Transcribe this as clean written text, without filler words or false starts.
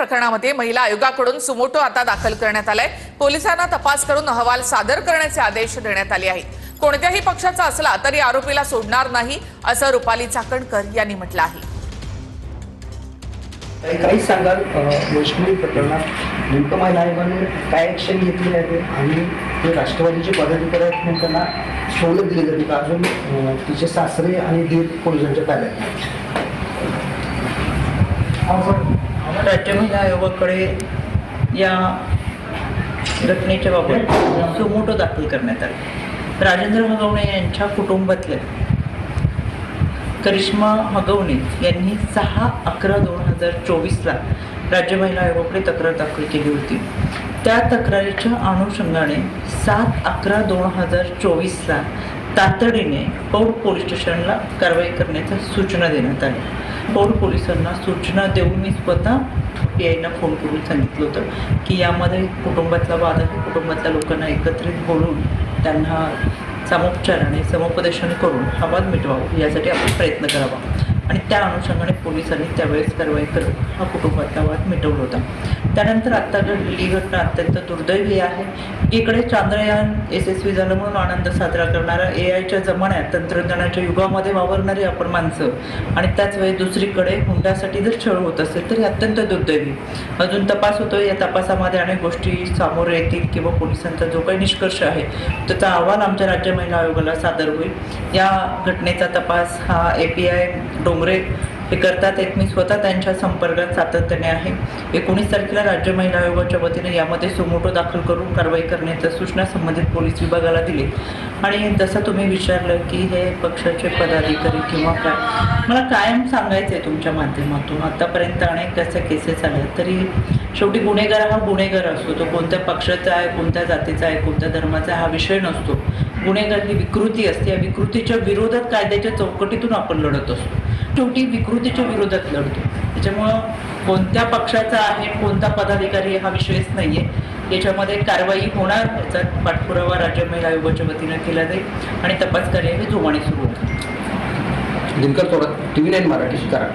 प्रकरणामध्ये महिला आयोगाकडून सुमोटो आता दाखल करण्यात आलाय। पोलिसांना तपास करून अहवाल सादर करण्याचे आदेश देण्यात आले आहेत। कोणत्याही पक्षाचा असला तरी आरोपीला सोडणार नाही असं रुपाली चाकणकर यांनी म्हटलं आहे। काही सांगाल वैष्णवी प्रकरणात नेमकं महिला आयोगाने काय ऍक्शन घेतली आहे आणि ते राष्ट्रवादीचे पदाधिकारी आहेत त्यांना सवलत दिली जाते का अजून तिचे सासरे आणि दीर पोलिसांच्या ताब्यात? राज्य महिला आयोगाकडे या घटनेच्या बाबत सुमोटो दाखल करण्यात आला। राजेंद्र हगवणे यांच्या कुटुंबातल्या करिश्मा हगवणे यांनी 6/11/2024 राज्य महिला आयोगाकडे तक्रार दाखल केली होती। त्या तक्रारीच्या अनुषंगाने 7/11/2024 तातडीने पौड पोलीस स्टेशनला कारवाई करण्याच्या सूचना देण्यात आल्या। पौड पोलिसांना सूचना देऊन मी स्वतः PIना फोन करून सांगितलं होतं की यामध्ये कुटुंबातला वाद आहे, कुटुंबातल्या लोकांना एकत्रित बोलून त्यांना सामोपचाराने समुपदेशन करून हा वाद मिटवावा यासाठी आपण प्रयत्न करावा आणि त्या अनुषंगाने पोलिसांनी त्यावेळेस कारवाई करत हा कुटुंबातला वाद मिटवला होता। त्यानंतर आता घडलेली घटना अत्यंत दुर्दैवी आहे। इकडे चांद्रयान यशस्वी झालं म्हणून आनंद साजरा करणारा AIच्या जमान्यात तंत्रज्ञानाच्या युगामध्ये वावरणारी आपण माणसं आणि त्याच वेळी दुसरीकडे हुंड्यासाठी जर छळ होत असेल तर अत्यंत दुर्दैवी। अजून तपास होतोय, या तपासामध्ये अनेक गोष्टी समोर येतील किंवा पोलिसांचा जो काही निष्कर्ष आहे त्याचा अहवाल आमच्या राज्य महिला आयोगाला सादर होईल। या घटनेचा तपास हा API डोंगरे हे करतात आहेत। मी स्वतः त्यांच्या संपर्कात सातत्याने आहे। 19 तारखेला राज्य महिला आयोगाच्या वतीने यामध्ये सुमोटो दाखल करून कारवाई करण्याच्या सूचना संबंधित पोलीस विभागाला दिली। आणि जसं तुम्ही विचारलं की हे पक्षाचे पदाधिकारी किंवा काय, मला कायम सांगायचं आहे तुमच्या माध्यमातून, आतापर्यंत अनेक अशा केसेस आल्या तरी शेवटी गुन्हेगार हा गुन्हेगार असतो। तो कोणत्या पक्षाचा आहे, कोणत्या जातीचा आहे, कोणत्या धर्माचा हा विषय नसतो। गुन्हेगार ही विकृती असते, या विकृतीच्या विरोधात कायद्याच्या चौकटीतून आपण लढत असतो। शेवटी विकृतीच्या विरोधात लढतो। त्याच्यामुळं कोणत्या पक्षाचा आहे, कोणता पदाधिकारी हा विषयच नाहीये। याच्यामध्ये कारवाई होणार, याचा पाठपुरावा राज्य महिला आयोगाच्या वतीनं केला जाईल आणि तपास कार्य हे जोमाने सुरू होतं। दिनकर थोडं TV9 मराठी करा।